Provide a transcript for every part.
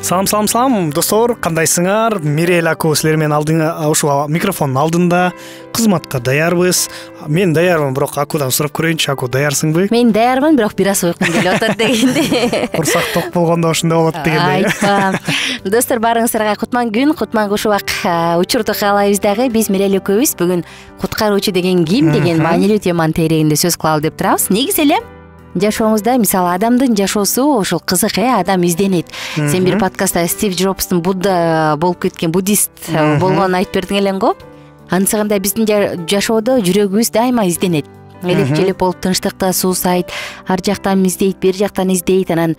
Салам, достор, кандайсыңар? Мирель аку силер менен ушул микрофондун алдында кызматка даярбыз. Мен даярмын, бирок акудан сурап көрөйүнчү, аку даярсыңбы? Мен даярмын, бирок бир аз уйкум келип атат дегенде. Курсак ток болгондо ошондой болот дегендей. Айтпа. Достор, баарыңыздарга кутман күн, кутман кушубак учурду каалайбыз дагы. Биз Мирель экөөбүз бүгүн куткаруучу деген ким деген маанилүү теманын тегерегинде сөз кылалы деп турабыз. Негизи эле жашооңузда мисалы адамдын жашоосу ошол кызык, адам изденет. Сен бир подкастта Стив Джобстун Будда болуп кеткен буддист болгонун айтып бердиң элең го. Ансыгында биздин жашоодо жүрөгүбүз дайыма изденет. Элеп желеп болуп тынчтыкта суусайт, ар жактан издейт, бери жактан издейт. Анан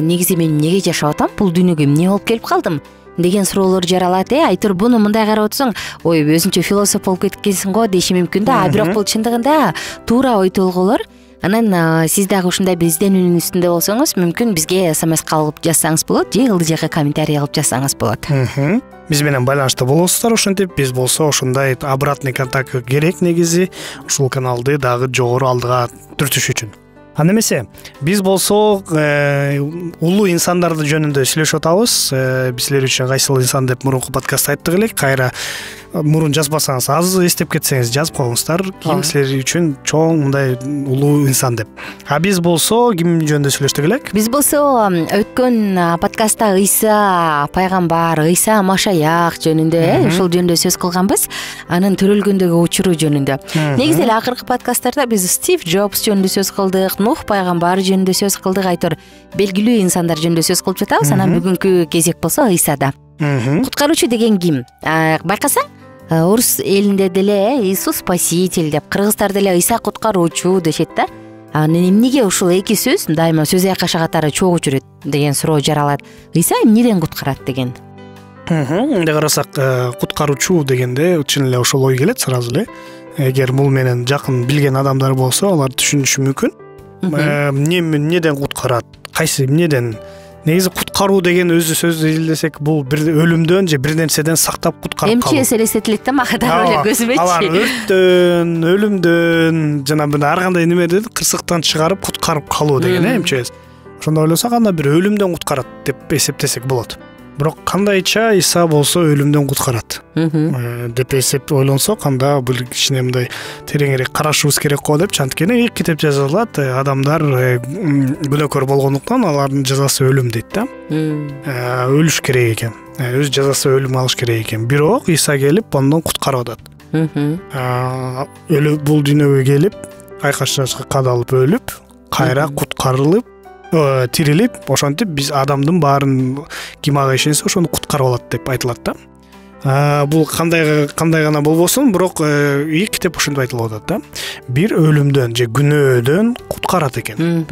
негизи мен эмнеге жашап атам? Бул дүйнөгө эмне болуп келип калдым деген суроолор жаралат. Айтыр буну мындай карап отсоң, ой өзүнчө философ болуп кеткенсиң го деши мүмкүн да. Бирок бул чындыгында туура ой толгоолор. Анан сиз дагы ушундай бир изденүүнүн үстүндө болсоңуз, мүмкүн бизге смс кылып жазсаңыз болот, же ылдый жакка комментарий кылып жазсаңыз болот. Биз менен байланышта болосуздар, ошентип биз болсо ошондой обратный контакт керек негизи ушул каналды дагы жогору алдыга түртүш үчүн. Анда эмесе биз болсо улуу инсандарды жөнүндө сүйлөшүп атабыз. Биз силер үчүн кайсыл инсан деп мурунку подкастта айттык элек. Кайра мурун жазбасаңыз, аз эстеп кетсеңиз жазып коюңуздар. Ким силер үчүн чоң мындай улуу инсан деп. Биз болсо ким жөнүндө сүйлөштүк элек? Биз болсо өткөн подкастта Ыйса пайгамбар, Ыйса Машаяк жөнүндө, ушул жөнүндө сөз кылганбыз. Анын төрөлгөндөгү учуру жөнүндө. Негизи эле акыркы подкасттарда биз Стив Джобс жөнүндө сөз кылдык, Нух пайгамбар жөнүндө сөз кылдык, айтор белгилүү инсандар жөнүндө сөз кылып жатабыз. Анан бүгүнкү кезек болсо Ыйсада. Куткаруучу деген ким? Байкасаң, орус элинде деле Иисус Спаситель деп, кыргыздар деле Ыйса куткаруучу дешет да. Анан эмнеге ушул эки сөз дайыма сөз айкаша катары чогуу жүрөт деген суроо жаралат. Ыйса эмнеден куткарат деген. Мындай карасак, куткаруучу дегенде чын эле ошол ой келет сразу эле. Эгер бул менен жакын билген адамдар болсо, алар түшүнүшү мүмкүн. Эмнеден куткарат? Кайсы эмнеден? Негизи куткаруу деген өзү сөздү изилдесек, бул бир өлүмдөн же бир нерседен сактап куткарып калуу. МЧС элестетилет да мага дагы эле көзүмөчү. Алар өрттөн, өлүмдөн, жана мына ар кандай немеден кырсыктан чыгарып куткарып калуу деген МЧС. Ошондо ойлосок, анда бир өлүмдөн куткарат деп эсептесек болот. Бирок кандайча Иса болсо өлүмдөн куткарат деп ойлонсок, анда бул кичине мындай тереңирээк карашыбыз керек го деп. Анткени китеп жазылат, адамдар күнөөкөр болгондуктан алардын жазасы өлүм дейт да. Өлүш керек экен. Өз жазасы өлүм алыш керек экен. Бирок Иса келип ондон куткарып атат. Өлүп бул дүйнөгө келип, айкашка кадалып өлүп, кайра куткарылып, тирилип, ошентип биз адамдын баарын ким ага ишенсе ошону куткарып алат деп айтылат да. Бул кандай гана болбосун, бирок китеп ошентип айтылып атат да. Бир өлүмдөн же күнөөдөн куткарат экен.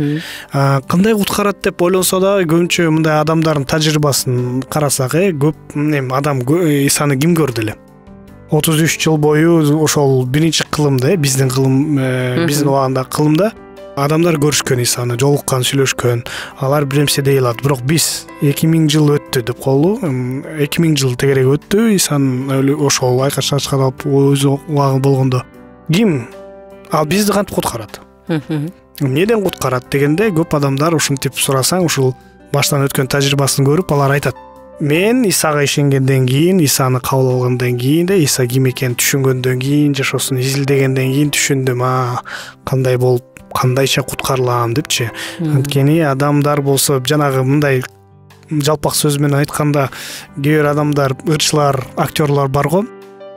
Кандай куткарат деп ойлонсо да, көбүнчө мындай адамдардын тажрыйбасын карасак, көп адам Исаны ким көрдү эле? 33 жыл бою ошол биринчи кылымда, биздин кылым, биздин убагында кылымда адамдар көрүшкөн Исаны, жолуккан, сүйлөшкөн. Алар бир нерсе дей алат. Бирок биз 2000 жыл өттү деп коелу. 2000 жыл тегерек өттү. Исанын ошол айкашка кадалып өз убагы болгондо ким ал бизди кантип куткарат? Эмнеден куткарат дегенде, көп адамдар ушинтип сурасаң, ушул баштан өткөн тажрыйбасын көрүп алар айтат. Мен Исага ишенгенден кийин, Исаны кабыл алганден кийин, Иса ким экенин түшүнгөндөн кийин, жашоосун изилдегенден кийин түшүндүм, кандай болуп, кандайча куткарылам депчи. Анткени адамдар болсо, жанагы мындай жалпак сөз менен айтканда, кээ бир адамдар, ырчылар, актерлор бар го.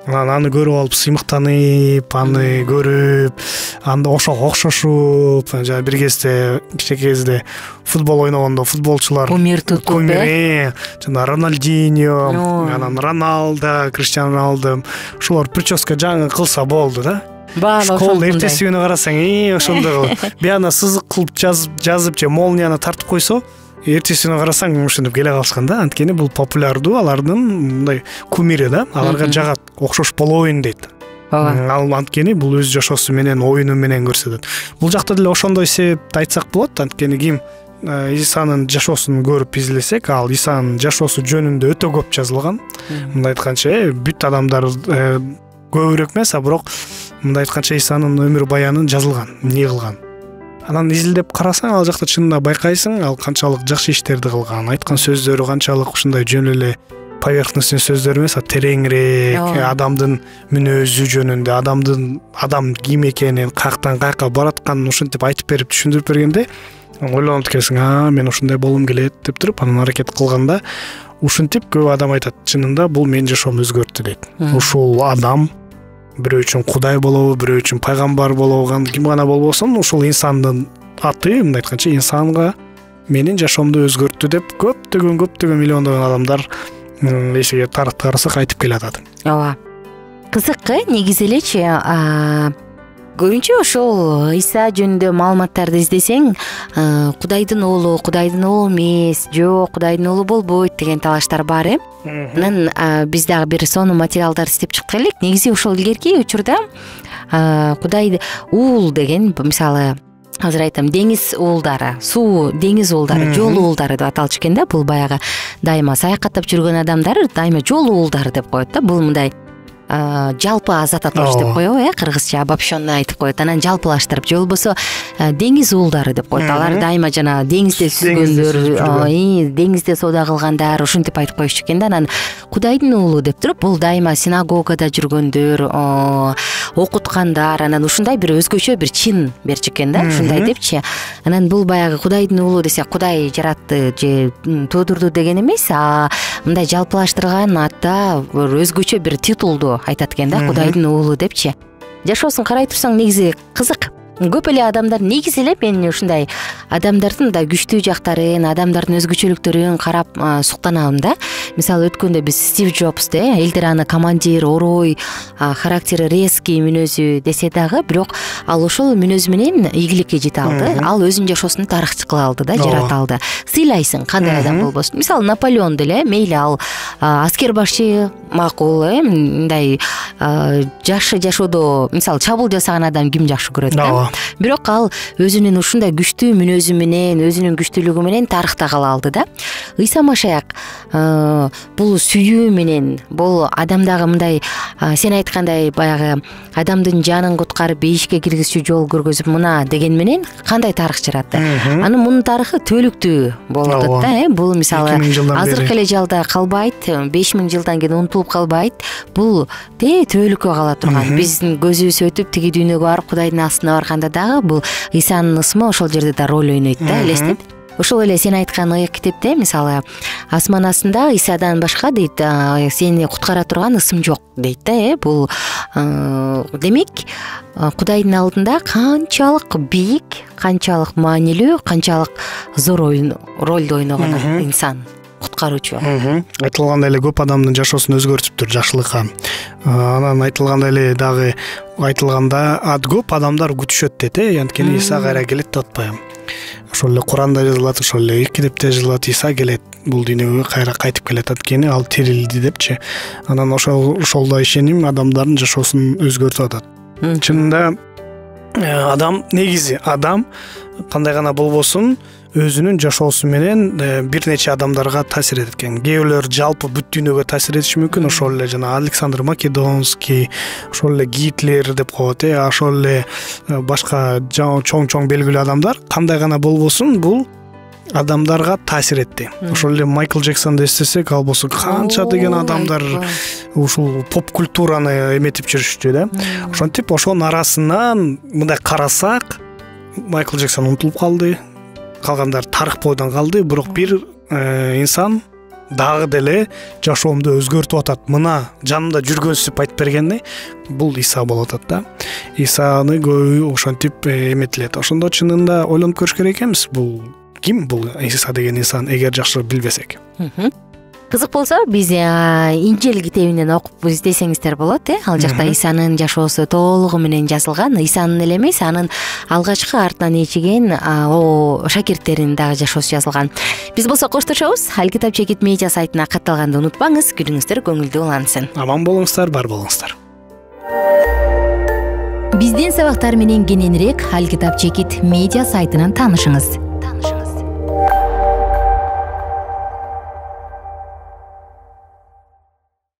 Аны көрүп алып сыймыктанып, аны көрүп, анда окшошуп, жана бир кезде кичинекей кезде футбол ойногондо футболчулар кумир тутуп, жана Роналдиньо, анан Роналдо, Криштиану Роналдо, ошолор прическа жаңы кылса болду да. Школ эртеси күнү карасаң, ошондой бияна сызык кылып жазып же молнияны тартып койсо, эртеси күнү карасаң ушинтип келе калышкан да. Анткени бул популярдуу, алардын мындай кумири да. Аларга жагат, окшош болоюн дейт. Ал анткени бул өз жашоосу менен, оюну менен көрсөтөт. Бул жакта деле ошондой себепти айтсак болот. Анткени ким Исанын жашоосун көрүп изилдесек, ал Исанын жашоосу жөнүндө өтө көп жазылган. Мындай айтканча, бүт адамдар көбүрөөк эмес, бирок мындай айтканча Исанын өмүр баянын жазылган, эмне кылган. Анан изилдеп карасаң, ал жакта чынында байкайсың, ал канчалык жакшы иштерди кылган, айткан сөздөрү канчалык ушундай жөн эле поверхностный сөздөр эмес, тереңирээк, адамдын мүнөзү жөнүндө, адам ким экенин, каяктан каяка баратканын ушинтип айтып берип, түшүндүрүп бергенде ойлонуп келесиң, мен ушундай болгум келет деп туруп, анан аракет кылганда ушинтип көп адам айтат, чынында бул менин жашоомду өзгөрттү дейт. Ушул адам бирөө үчүн Кудай болобу, бирөө үчүн пайгамбар болобу, ким гана болбосун, ушул инсандын аты, мындай айтканча, инсанга менин жашоомду өзгөрттү деп көптөгөн миллиондогон адамдар эсеге тарыхты карасак айтып келатат. Ооба. Кызык, негизи элечи, көбүнчө ошол Иса жөнүндө маалыматтарды издесең, Кудайдын уулу эмес, жок, Кудайдын уулу болбойт деген талаштар бар, Анан биз дагы бир сонун материалдар издеп чыккан элек. Негизи ошол илгерки учурда Кудай уул деген, мисалы, азыр айтам, деңиз уулдары, суу деңиз уулдары, жол уулдары деп аталчу экен да. Бул баягы дайыма саякаттап жүргөн адамдар дайыма жол уулдары деп коет да. Бул мындай жалпы азататылыш деп коебу, кыргызча обобщенно айтып коет. Анан жалпылаштырып, же болбосо деңиз уулдары деп коет. Алар дайыма жана деңизде сүзгөндөр, деңизде соода кылгандар, ушинтип айтып коюшчу экен да. Анан Кудайдын уулу деп туруп, бул дайыма синагогада жүргөндөр, окуткандар, анан ушундай бир өзгөчө бир чин берчү экен да, ушундай депчи. Анан бул баягы Кудайдын уулу десе, Кудай жаратты же туудурду деген эмес, мындай жалпылаштырган атта өзгөчө бир титулду айтат экен да, Кудайдын уулу депчи. Жашоосун карай турсаң, негизи кызык. Көп эле адамдар, негизи эле мен ушундай адамдардын да күчтүү жактарын, адамдардын өзгөчөлүктөрүн карап суктанабын да. Мисалы, өткөндө биз Стив Джобсты, элдер аны командир, орой, характери резкий мүнөзү десе дагы, бирок ал ошол мүнөзү менен ийгиликке жете алды. Ал өзүнүн жашоосун тарыхчы кыла алды да, жарата алды. Сыйлайсың, кандай адам болбосун. Мисалы, Наполеон деле, мейли ал аскер башчы, макул, мындай жакшы жашоодо, мисалы, чабуул жасаган адам ким жакшы көрөт да. Бирок ал өзүнүн ушундай күчтүү мүнөзү менен, өзүнүн күчтүүлүгү менен тарыхта кала алды да. Ыйса Машаяк бул сүйүү менен, бул адамдагы мындай сен айткандай баягы адамдын жанын куткарып бейишке киргизчү жол көргөзүп мына деген менен кандай тарых жаратты. Анын мунун тарыхы түбөлүктүү болуп атат да. Бул мисалы азыркы эле жалда калбайт, 5000 жылдан кийин унутулуп калбайт. Бул түбөлүккө кала турган. Биздин көзүбүз өтүп тиги дүйнөгө барып Кудайдын астына барганда дагы бул Исанын ысмы ошол жерде да роль ойнойт да, элестеп. Ошол эле сен айткан ыйык китепте, мисалы, асман астында Исадан башка дейт, сени куткара турган ысым жок дейт да. Бул демек Кудайдын алдында канчалык бийик, канчалык маанилүү, канчалык зор ролду ойногон инсан, куткаруучу. Айтылгандай эле көп адамдын жашоосун өзгөртүптүр жакшылыкка. Анан айтылгандай эле дагы айтылганда көп адамдар күтүшөт дейт, анткени Иса кайра келет деп атпайбы. Ошол эле Куранда жазылат, ошол эле китепте жазылат, Иса келет, бул дүйнөгө кайра кайтып келет, анткени ал тирилди депчи. Анан ошолдой ишеним адамдардын жашоосун өзгөртүп атат. Чынында адам, негизи адам кандай гана болбосун, өзүнүн жашоосу менен бир нече адамдарга таасир этет экен. Кээ бирлер жалпы бүт дүйнөгө таасир этиши мүмкүн. Ошол эле жана Александр Македонский, ошол эле Гитлер деп коет, ошол эле башка чоң белгилүү адамдар кандай гана болбосун, бул адамдарга таасир этти. Ошол эле Майкл Джексонду эстесек, ал болсо канча деген адамдар ушул поп культураны эметип жүрүштү да. Ошентип ошонун арасынан мындай карасак, Майкл Джексон унутулуп калды. Калгандар тарых бойдон калды, бирок бир инсан дагы деле жашоомду өзгөртүп атат. Мына жанымда жүргөнсүп айтып бергенде, бул Иса болуп атат да. Исаны көбү ошентип эметилет. Ошондо чынында ойлонуп көрүш керек экенбиз, бул ким бул Иса деген инсан, эгер жакшы билбесек. Кызык болсо, биз Инжил китебинен окуп издесеңиздер болот, Ал жакта Исанын жашоосу толугу менен жазылган. Исанын эле эмес, анын алгачкы артынан ичиген шакирттеринин дагы жашоосу жазылган. Биз болсо коштошобуз. Алкитап чекит медиа сайтына катталганды унутпаңыз. Күнүңүздөр көңүлдүү улансын. Аман болуңуздар, бар болуңуздар. Биздин сабактар менен кененирээк Алкитап чекит медиа сайтынан таанышыңыз.